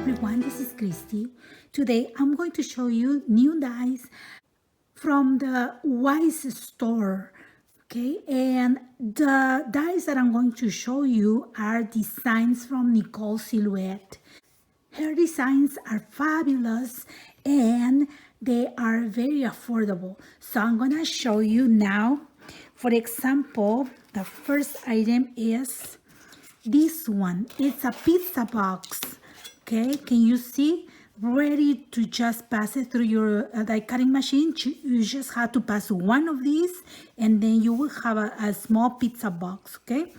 everyone, this is Christy. Today I'm going to show you new dies from the WYSE store. Okay, and the dies that I'm going to show you are designs from Nicole Silhouette. Her designs are fabulous and they are very affordable. So I'm gonna show you now. For example, the first item is this one. It's a pizza box. Okay, can you see? Ready to just pass it through your die cutting machine. You just have to pass one of these and then you will have a small pizza box. Okay,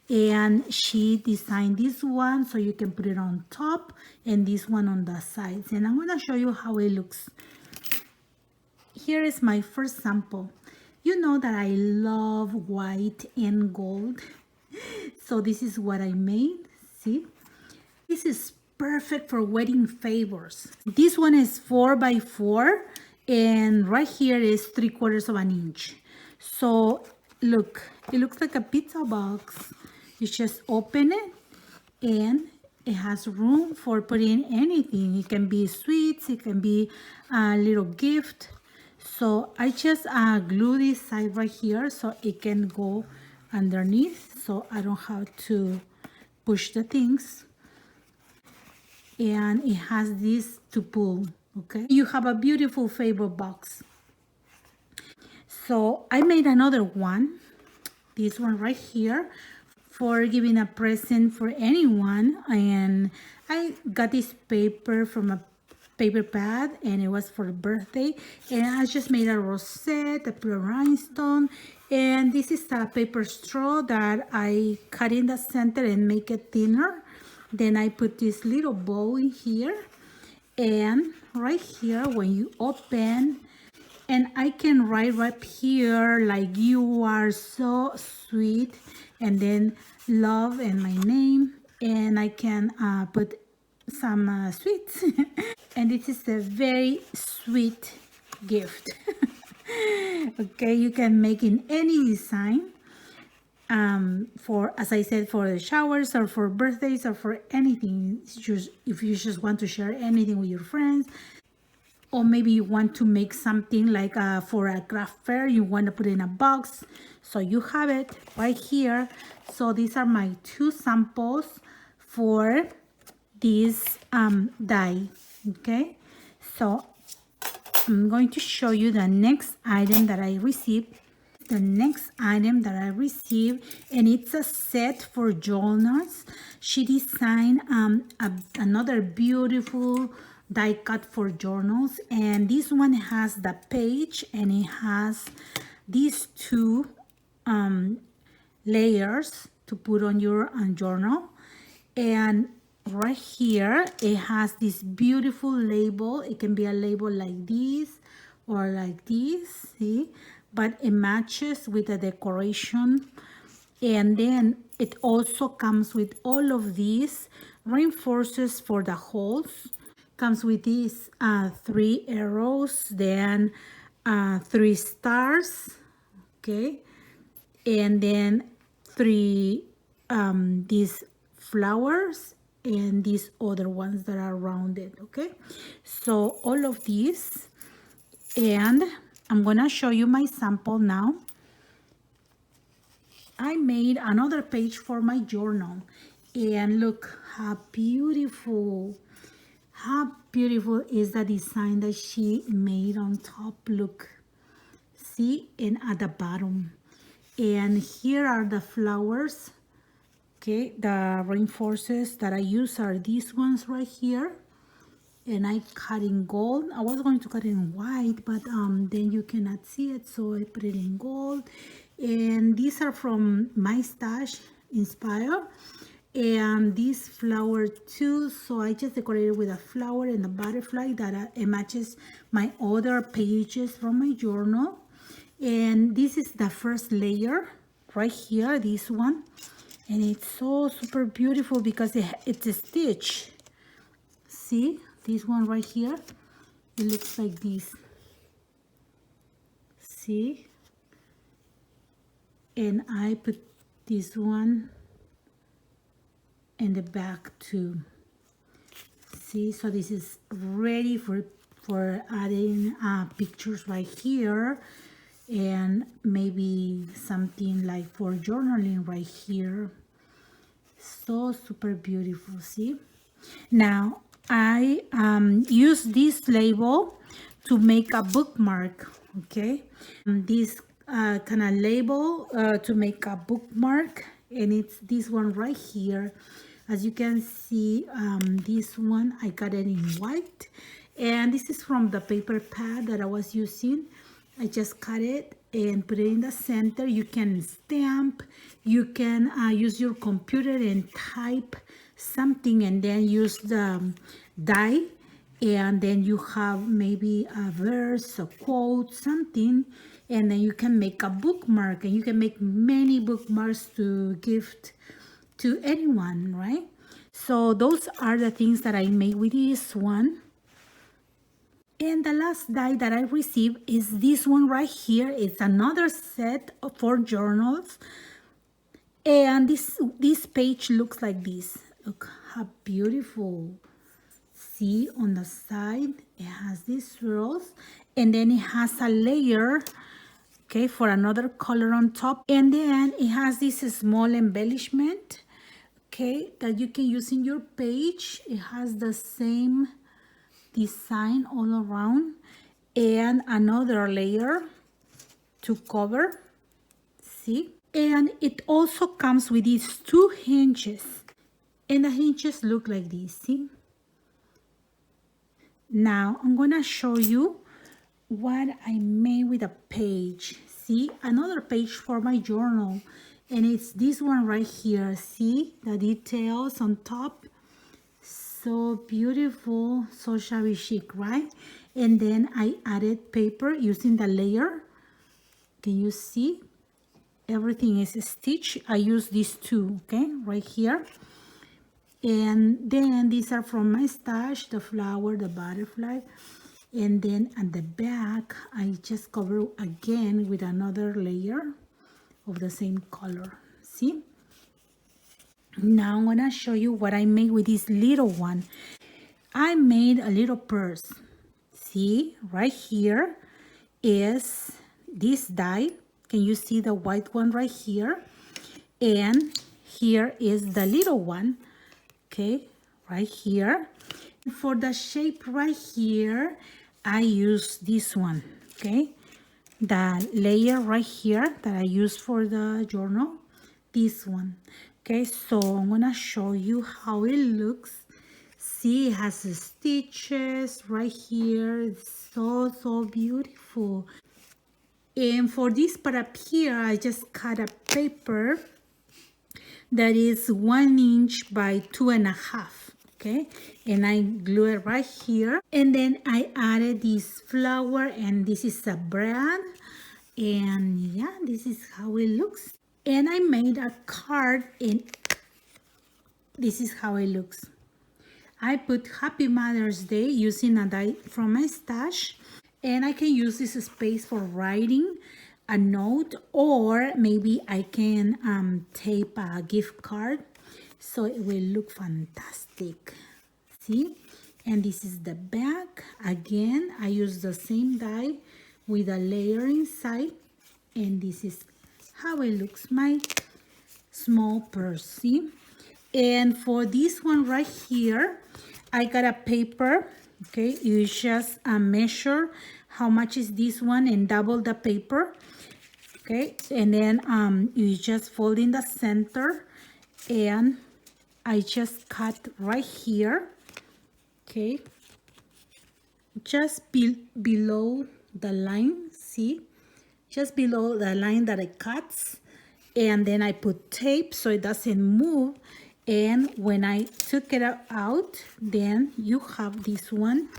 and she designed this one so you can put it on top and this one on the sides, and I'm going to show you how it looks. Here is my first sample. You know that I love white and gold, so this is what I made. See, this is perfect for wedding favors. This one is 4 by 4 and right here is 3/4 of an inch. So look, it looks like a pizza box. You just open it and it has room for putting anything. It can be sweets, it can be a little gift. So I just glue this side right here so it can go underneath, so I don't have to push the things. And it has this to pull. Okay, you have a beautiful favor box. So I made another one, this one right here, for giving a present for anyone. And I got this paper from a paper pad and it was for a birthday, and I just made a rosette, I put a rhinestone, and this is a paper straw that I cut in the center and make it thinner. Then I put this little bow in here, and right here when you open, and I can write right here like "you are so sweet," and then love and my name, and I can put some sweets. And this is a very sweet gift. Okay, you can make in any design. For, as I said, for the showers or for birthdays or for anything. Just if you just want to share anything with your friends, or maybe you want to make something like for a craft fair, you want to put it in a box, so you have it right here. So these are my two samples for this die. Okay, so I'm going to show you the next item that I received. And it's a set for journals. She designed another beautiful die cut for journals, and this one has the page and it has these two layers to put on your journal. And right here it has this beautiful label. It can be a label like this or like this, see, but it matches with the decoration. And then it also comes with all of these reinforcers for the holes. Comes with these 3 arrows, then 3 stars, okay, and then 3 these flowers and these other ones that are rounded. Okay, so all of these, and I'm gonna show you my sample now. I made another page for my journal, and look how beautiful is the design that she made on top. Look, see, and at the bottom, and here are the flowers. Okay, the reinforcers that I use are these ones right here, and I cut in gold. I was going to cut in white, but then you cannot see it, so I put it in gold. And these are from my stash, Inspire, and this flower too, so I just decorated with a flower and a butterfly that it matches my other pages from my journal. And this is the first layer right here, this one, and it's so super beautiful because it's a stitch. See, this one right here, it looks like this. See, and I put this one in the back too. See, so this is ready for adding pictures right here, and maybe something like for journaling right here. So super beautiful. See, now I use this label to make a bookmark. Okay, this kind of label to make a bookmark, and it's this one right here. As you can see, this one I got it in white, and this is from the paper pad that I was using. I just cut it and put it in the center. You can stamp, you can use your computer and type something, and then use the die, and then you have maybe a verse, a quote, something, and then you can make a bookmark, and you can make many bookmarks to gift to anyone, right? So those are the things that I made with this one. And the last die that I received is this one right here. It's another set for journals, and this page looks like this. Look how beautiful. See, on the side it has these swirls, and then it has a layer, okay, for another color on top, and then it has this small embellishment, okay, that you can use in your page. It has the same design all around, and another layer to cover. See, and it also comes with these two hinges, and the hinges look like this. See, now I'm gonna show you what I made with a page. See, another page for my journal, and it's this one right here. See the details on top, so beautiful, so shabby chic, right? And then I added paper using the layer. Can you see? Everything is stitched. I use these two, okay, right here. And then these are from my stash, the flower, the butterfly. And then at the back, I just cover again with another layer of the same color. See? Now I'm gonna show you what I made with this little one. I made a little purse. See, right here is this die. Can you see the white one right here? And here is the little one, okay, right here. For the shape right here, I use this one, okay, the layer right here that I use for the journal, this one. Okay, so I'm gonna show you how it looks. See, it has the stitches right here. It's so beautiful. And for this part up here, I just cut a paper that is 1 inch by 2.5. Okay, and I glue it right here, and then I added this flower, and this is a brand, and yeah, this is how it looks. And I made a card, and this is how it looks. I put Happy Mother's Day using a die from my stash, and I can use this space for writing a note, or maybe I can tape a gift card, so it will look fantastic. See, and this is the back. Again, I use the same die with a layer inside, and this is how it looks, my small purse. See, and for this one right here, I got a paper. Okay, you just measure how much is this one and double the paper. Okay, and then you just fold in the center, and I just cut right here. Okay, just below the line. See, just below the line that I cut, and then I put tape so it doesn't move. And when I took it out, then you have this one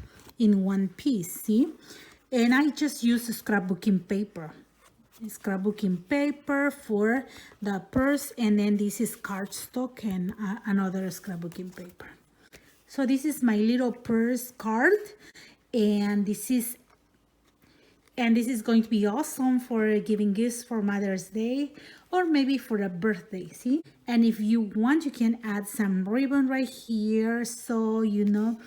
in one piece. See, and I just use scrapbooking paper. Scrapbooking paper for the purse, and then this is cardstock and another scrapbooking paper. So this is my little purse card, and this is And this is going to be awesome for giving gifts for Mother's Day or maybe for a birthday, see? And if you want, you can add some ribbon right here, so you know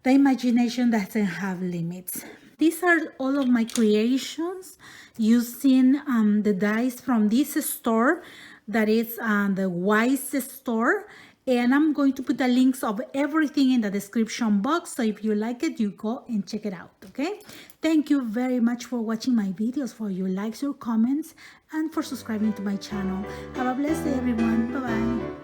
the imagination doesn't have limits. These are all of my creations using the dies from this store, that is the WYSE Store. And I'm going to put the links of everything in the description box. So if you like it, you go and check it out, okay? Thank you very much for watching my videos, for your likes, your comments, and for subscribing to my channel. Have a blessed day, everyone. Bye-bye.